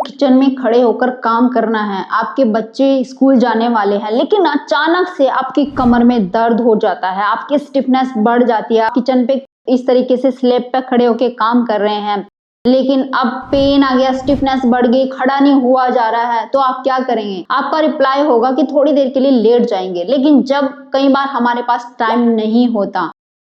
Kitchen में खड़े होकर काम करना है, आपके बच्चे स्कूल जाने वाले हैं, लेकिन अचानक से आपकी कमर में दर्द हो जाता है, आपकी स्टिफनेस बढ़ जाती है। आप किचन पे इस तरीके से स्लैब पे खड़े होकर काम कर रहे हैं, लेकिन अब पेन आ गया, स्टिफनेस बढ़ गई, खड़ा नहीं हुआ जा रहा है, तो आप क्या करेंगे? आपका रिप्लाई होगा कि थोड़ी देर के लिए लेट जाएंगे। लेकिन जब कई बार हमारे पास टाइम नहीं होता,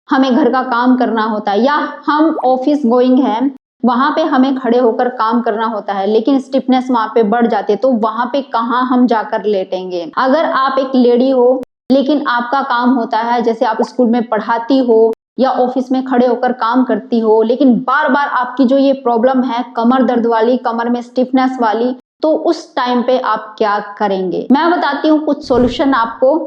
हमें घर का काम करना होता है, या हम ऑफिस गोइंग है, वहां पे हमें खड़े होकर काम करना होता है, लेकिन स्टिफनेस वहां पे बढ़ जाती है, तो वहां पे कहाँ हम जाकर लेटेंगे? अगर आप एक लेडी हो लेकिन आपका काम होता है, जैसे आप स्कूल में पढ़ाती हो या ऑफिस में खड़े होकर काम करती हो, लेकिन बार बार आपकी जो ये प्रॉब्लम है कमर दर्द वाली, कमर में स्टिफनेस वाली, तो उस टाइम पे आप क्या करेंगे? मैं बताती हूँ कुछ सॉल्यूशन आपको।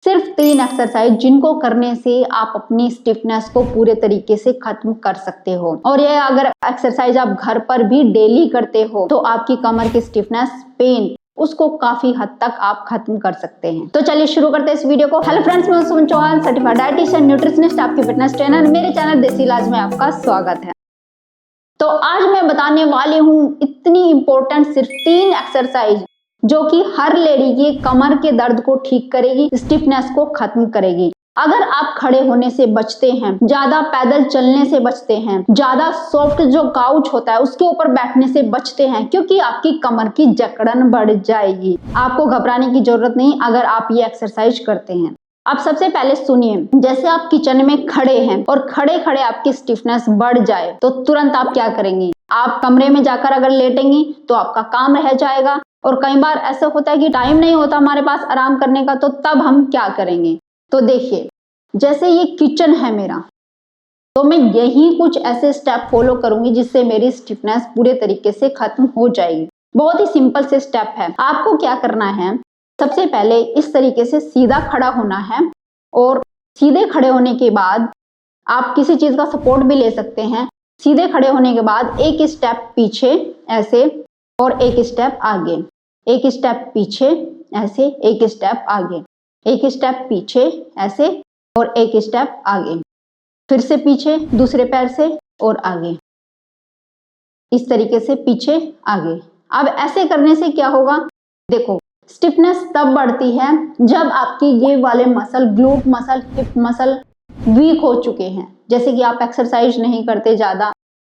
सिर्फ 3 एक्सरसाइज जिनको करने से आप अपनी स्टिफनेस को पूरे तरीके से खत्म कर सकते हो। और ये अगर एक्सरसाइज आप घर पर भी डेली करते हो तो आपकी कमर की स्टिफनेस, पेन, उसको काफी हद तक आप खत्म कर सकते हैं। तो चलिए शुरू करते हैं इस वीडियो को। हेलो फ्रेंड्स, मैं सुमन चौहान, सर्टिफाइड डाइटिशियन, न्यूट्रिशनिस्ट, आपकी फिटनेस ट्रेनर। मेरे चैनल देसी इलाज में आपका स्वागत है। तो आज मैं बताने वाली हूँ इतनी इंपॉर्टेंट सिर्फ 3 एक्सरसाइज जो कि हर लेडी की कमर के दर्द को ठीक करेगी, स्टिफनेस को खत्म करेगी। अगर आप खड़े होने से बचते हैं, ज्यादा पैदल चलने से बचते हैं, ज्यादा सॉफ्ट जो काउच होता है उसके ऊपर बैठने से बचते हैं, क्योंकि आपकी कमर की जकड़न बढ़ जाएगी। आपको घबराने की जरूरत नहीं अगर आप ये एक्सरसाइज करते हैं। अब सबसे पहले सुनिए, जैसे आप किचन में खड़े हैं और खड़े खड़े आपकी स्टिफनेस बढ़ जाए तो तुरंत आप क्या करेंगे? आप कमरे में जाकर अगर लेटेंगी तो आपका काम रह जाएगा। और कई बार ऐसा होता है कि टाइम नहीं होता हमारे पास आराम करने का, तो तब हम क्या करेंगे? तो देखिए, जैसे ये किचन है मेरा, तो मैं यही कुछ ऐसे स्टेप फॉलो करूंगी जिससे मेरी स्टिफनेस पूरे तरीके से खत्म हो जाएगी। बहुत ही सिंपल से स्टेप है। आपको क्या करना है? सबसे पहले इस तरीके से सीधा खड़ा होना है, और सीधे खड़े होने के बाद आप किसी चीज का सपोर्ट भी ले सकते हैं। सीधे खड़े होने के बाद एक स्टेप पीछे ऐसे, और एक स्टेप आगे, एक स्टेप पीछे ऐसे, एक स्टेप आगे, एक स्टेप पीछे ऐसे, और एक स्टेप आगे, फिर से पीछे दूसरे पैर से और आगे, इस तरीके से पीछे आगे। अब ऐसे करने से क्या होगा? देखो, स्टिफनेस तब बढ़ती है जब आपकी ये वाले muscle, glute muscle, hip muscle weak हो चुके हैं, जैसे कि आप एक्सरसाइज नहीं करते ज्यादा,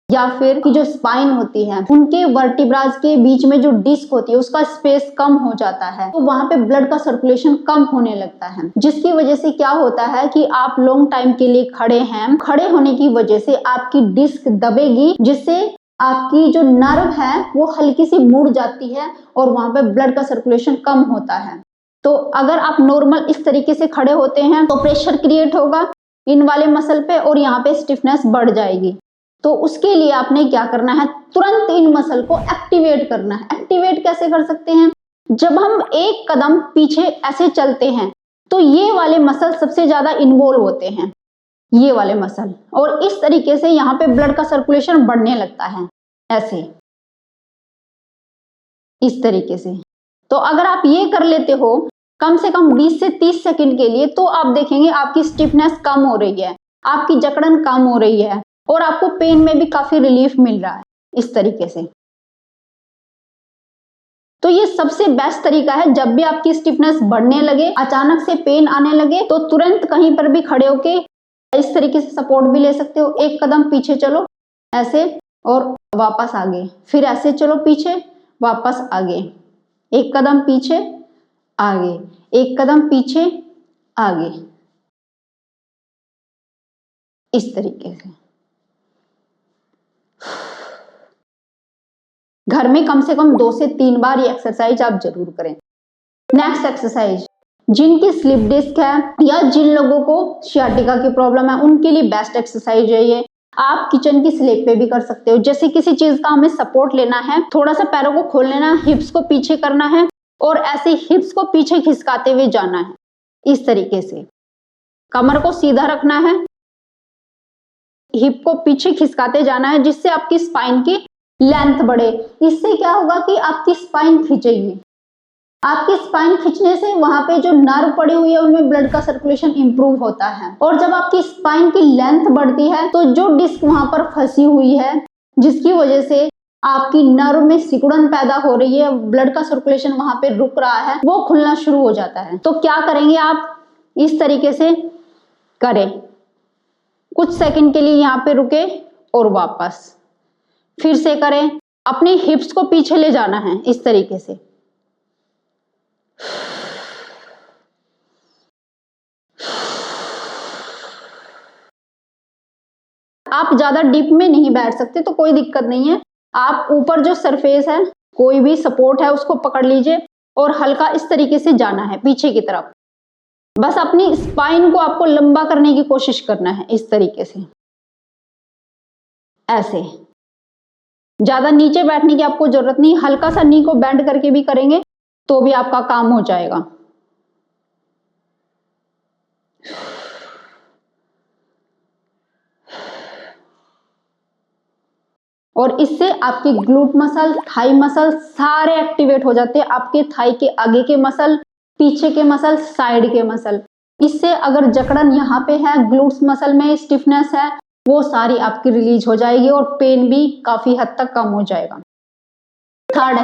या फिर की जो स्पाइन होती है, उनके वर्टिब्राज के बीच में जो डिस्क होती है उसका स्पेस कम हो जाता है, तो वहां पे ब्लड का सर्कुलेशन कम होने लगता है, जिसकी वजह से क्या होता है कि आप लॉन्ग टाइम के लिए खड़े हैं। खड़े होने की वजह से आपकी डिस्क दबेगी, जिससे आपकी जो नर्व है वो हल्की सी मुड़ जाती है और वहां पे ब्लड का सर्कुलेशन कम होता है। तो अगर आप नॉर्मल इस तरीके से खड़े होते हैं तो प्रेशर क्रिएट होगा इन वाले मसल पे और यहाँ पे स्टिफनेस बढ़ जाएगी। तो उसके लिए आपने क्या करना है? तुरंत इन मसल को एक्टिवेट करना है। एक्टिवेट कैसे कर सकते हैं? जब हम एक कदम पीछे ऐसे चलते हैं तो ये वाले मसल सबसे ज्यादा इन्वॉल्व होते हैं, ये वाले मसल, और इस तरीके से यहाँ पे ब्लड का सर्कुलेशन बढ़ने लगता है ऐसे, इस तरीके से। तो अगर आप ये कर लेते हो कम से कम 20 से 30 सेकंड के लिए, तो आप देखेंगे आपकी स्टिफनेस कम हो रही है, आपकी जकड़न कम हो रही है, और आपको पेन में भी काफी रिलीफ मिल रहा है इस तरीके से। तो ये सबसे बेस्ट तरीका है। जब भी आपकी स्टिफनेस बढ़ने लगे, अचानक से पेन आने लगे, तो तुरंत कहीं पर भी खड़े होके इस तरीके से सपोर्ट भी ले सकते हो। एक कदम पीछे चलो ऐसे और वापस आगे, फिर ऐसे चलो पीछे वापस आगे, एक कदम पीछे आगे, एक कदम पीछे आगे, इस तरीके से। घर में कम से कम 2 से 3 बार ये एक्सरसाइज आप जरूर करें। नेक्स्ट एक्सरसाइज, जिनकी स्लिप डिस्क है या जिन लोगों को सियाटिका की प्रॉब्लम है उनके लिए बेस्ट एक्सरसाइज है ये। आप किचन की स्लैब पे भी कर सकते हो। जैसे किसी चीज का हमें सपोर्ट लेना है, थोड़ा सा पैरों को खोल लेना, हिप्स को पीछे करना है और ऐसे हिप्स को पीछे खिसकाते हुए जाना है, इस तरीके से। कमर को सीधा रखना है, हिप को पीछे खिसकाते जाना है, जिससे आपकी स्पाइन की लेंथ बढ़े। इससे क्या होगा कि आपकी स्पाइन खिंचेगी। आपकी स्पाइन खिंचने से वहां पे जो नर्व पड़ी हुई है उनमें ब्लड का सर्कुलेशन इंप्रूव होता है, और जब आपकी स्पाइन की लेंथ बढ़ती है तो जो डिस्क वहां पर फंसी हुई है, जिसकी वजह से आपकी नर्व में सिकुड़न पैदा हो रही है, ब्लड का सर्कुलेशन वहां पे रुक रहा है, वो खुलना शुरू हो जाता है। तो क्या करेंगे आप, इस तरीके से करें, कुछ सेकंड के लिए यहाँ पे रुके और वापस फिर से करें। अपने हिप्स को पीछे ले जाना है इस तरीके से। आप ज्यादा डीप में नहीं बैठ सकते तो कोई दिक्कत नहीं है, आप ऊपर जो सरफेस है, कोई भी सपोर्ट है, उसको पकड़ लीजिए और हल्का इस तरीके से जाना है पीछे की तरफ। बस अपनी स्पाइन को आपको लंबा करने की कोशिश करना है इस तरीके से, ऐसे। ज्यादा नीचे बैठने की आपको जरूरत नहीं, हल्का सा नी को बेंड करके भी करेंगे तो भी आपका काम हो जाएगा। और इससे आपके ग्लूट मसल, थाई मसल सारे एक्टिवेट हो जाते हैं। आपके थाई के आगे के मसल, पीछे के मसल, साइड के मसल। इससे अगर जकड़न यहाँ पे है, ग्लूट्स मसल में स्टिफनेस है, वो सारी आपकी रिलीज हो जाएगी और पेन भी काफी हद तक कम हो जाएगा। थर्ड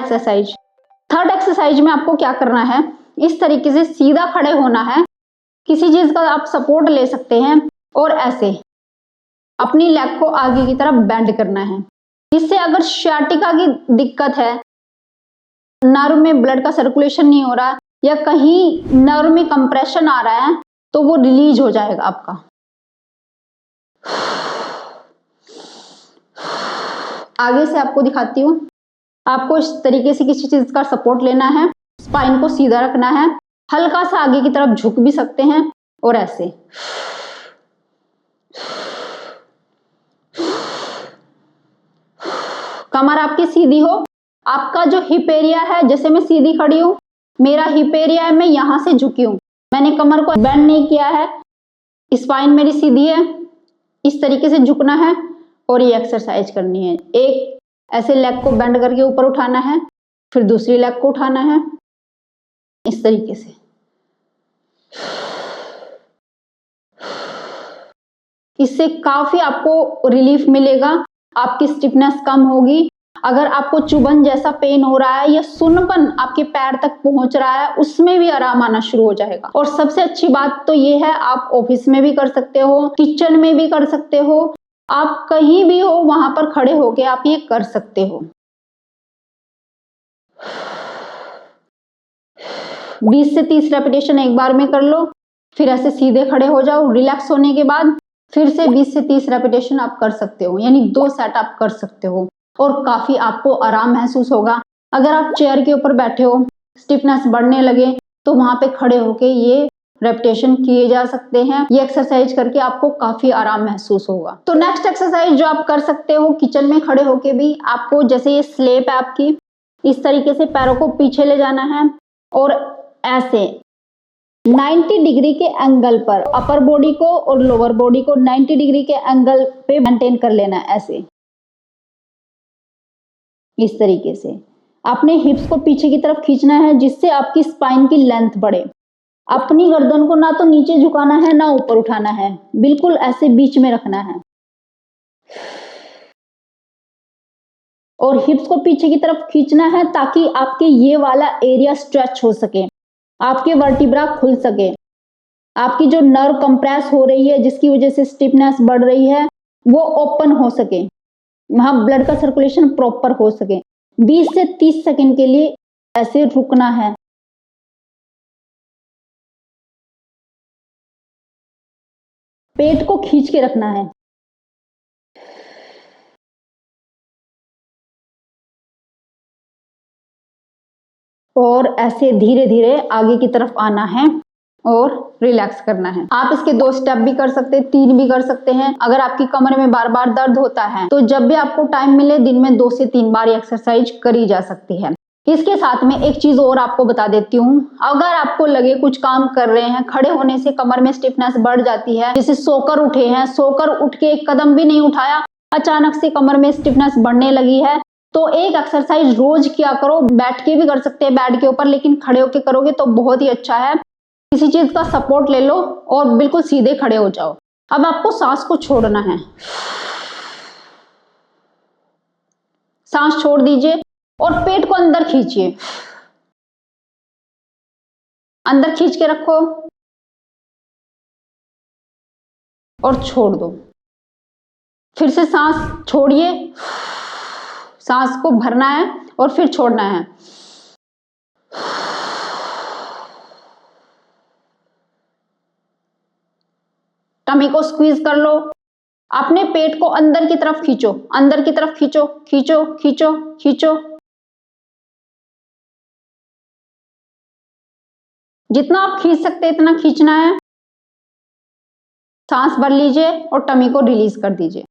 एक्सरसाइज में आपको क्या करना है, इस तरीके से सीधा खड़े होना है, किसी चीज का आप सपोर्ट ले सकते हैं और ऐसे अपनी लेग को आगे की तरफ बेंड करना है। इससे अगर sciatica की दिक्कत है, नर्व में ब्लड का सर्कुलेशन नहीं हो रहा या कहीं नर्व में कंप्रेशन आ रहा है, तो वो रिलीज हो जाएगा आपका। आगे से आपको दिखाती हूँ। आपको इस तरीके से किसी चीज का सपोर्ट लेना है, स्पाइन को सीधा रखना है, हल्का सा आगे की तरफ झुक भी सकते हैं और ऐसे। कमर आपकी सीधी हो, आपका जो हिप एरिया है, जैसे मैं सीधी खड़ी हूं, मेरा हिप एरिया है, मैं यहां से झुकी हूं, मैंने कमर को बेंड नहीं किया है, स्पाइन मेरी सीधी है, इस तरीके से झुकना है और ये एक्सरसाइज करनी है। एक ऐसे लेग को बेंड करके ऊपर उठाना है, फिर दूसरी लेग को उठाना है इस तरीके से। इससे काफी आपको रिलीफ मिलेगा, आपकी स्टिफनेस कम होगी। अगर आपको चुभन जैसा पेन हो रहा है या सुन्नपन आपके पैर तक पहुंच रहा है, उसमें भी आराम आना शुरू हो जाएगा। और सबसे अच्छी बात तो ये है, आप ऑफिस में भी कर सकते हो, किचन में भी कर सकते हो, आप कहीं भी हो वहां पर खड़े होके आप ये कर सकते हो। 20 से 30 रेपिटेशन एक बार में कर लो, फिर ऐसे सीधे खड़े हो जाओ। रिलैक्स होने के बाद फिर से 20 से 30 रेपिटेशन आप कर सकते हो, यानी 2 सेट आप कर सकते हो और काफी आपको आराम महसूस होगा। अगर आप चेयर के ऊपर बैठे हो, स्टिफनेस बढ़ने लगे, तो वहां पे खड़े होके ये रेपिटेशन किए जा सकते हैं। ये एक्सरसाइज करके आपको काफी आराम महसूस होगा। तो नेक्स्ट एक्सरसाइज जो आप कर सकते हो किचन में खड़े होके भी, आपको जैसे ये स्लेप है आपकी, इस तरीके से पैरों को पीछे ले जाना है और ऐसे 90 डिग्री के एंगल पर अपर बॉडी को और लोअर बॉडी को 90 डिग्री के एंगल पे मेंटेन कर लेना है। ऐसे इस तरीके से अपने हिप्स को पीछे की तरफ खींचना है, जिससे आपकी स्पाइन की लेंथ बढ़े। अपनी गर्दन को ना तो नीचे झुकाना है ना ऊपर उठाना है, बिल्कुल ऐसे बीच में रखना है और हिप्स को पीछे की तरफ खींचना है ताकि आपके ये वाला एरिया स्ट्रेच हो सके, आपके वर्टिब्रा खुल सके, आपकी जो नर्व कंप्रेस हो रही है जिसकी वजह से स्टिफनेस बढ़ रही है वो ओपन हो सके, वहां ब्लड का सर्कुलेशन प्रॉपर हो सके। 20 से 30 सेकंड के लिए ऐसे रुकना है। पेट को खींच के रखना है और ऐसे धीरे धीरे आगे की तरफ आना है और रिलैक्स करना है। आप इसके 2 स्टेप भी कर सकते हैं, 3 भी कर सकते हैं। अगर आपकी कमर में बार बार दर्द होता है तो जब भी आपको टाइम मिले दिन में 2 से 3 बार एक्सरसाइज करी जा सकती है। इसके साथ में एक चीज और आपको बता देती हूँ, अगर आपको लगे कुछ काम कर रहे हैं, खड़े होने से कमर में स्टिफनेस बढ़ जाती है, जैसे सोकर उठे हैं, सोकर उठ के एक कदम भी नहीं उठाया, अचानक से कमर में स्टिफनेस बढ़ने लगी है, तो एक एक्सरसाइज रोज किया करो। बैठ के भी कर सकते हैं बेड के ऊपर, लेकिन खड़े होके करोगे तो बहुत ही अच्छा है। किसी चीज का सपोर्ट ले लो और बिल्कुल सीधे खड़े हो जाओ। अब आपको सांस को छोड़ना है, सांस छोड़ दीजिए और पेट को अंदर खींचिए, अंदर खींच के रखो और छोड़ दो। फिर से सांस छोड़िए, सांस को भरना है और फिर छोड़ना है। टमी को स्क्वीज कर लो, अपने पेट को अंदर की तरफ खींचो, अंदर की तरफ खींचो, खींचो खींचो खींचो। जितना आप खींच सकते हैं इतना खींचना है। सांस भर लीजिए और टमी को रिलीज कर दीजिए।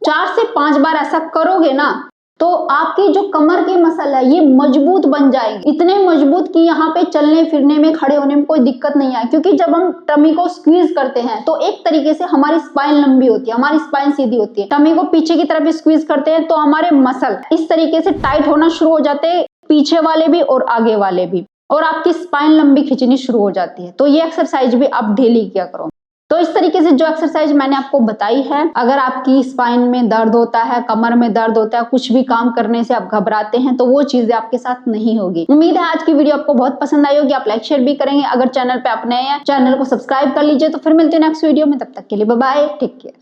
4 से 5 बार ऐसा करोगे ना तो आपकी जो कमर की मसल है ये मजबूत बन जाएगी, इतने मजबूत कि यहाँ पे चलने फिरने में खड़े होने में कोई दिक्कत नहीं आए। क्योंकि जब हम टमी को स्क्वीज करते हैं तो एक तरीके से हमारी स्पाइन लंबी होती है, हमारी स्पाइन सीधी होती है। टमी को पीछे की तरफ स्क्वीज करते हैं तो हमारे मसल इस तरीके से टाइट होना शुरू हो जाते हैं, पीछे वाले भी और आगे वाले भी, और आपकी स्पाइन लंबी खींचनी शुरू हो जाती है। तो ये एक्सरसाइज भी आप डेली किया करो। तो इस तरीके से जो एक्सरसाइज मैंने आपको बताई है, अगर आपकी स्पाइन में दर्द होता है, कमर में दर्द होता है, कुछ भी काम करने से आप घबराते हैं, तो वो चीजें आपके साथ नहीं होगी। उम्मीद है आज की वीडियो आपको बहुत पसंद आई होगी, आप लाइक शेयर भी करेंगे। अगर चैनल पे आप नए हैं, चैनल को सब्सक्राइब कर लीजिए। तो फिर मिलते हैं नेक्स्ट वीडियो में, तब तक के लिए बाय बाय, टेक केयर।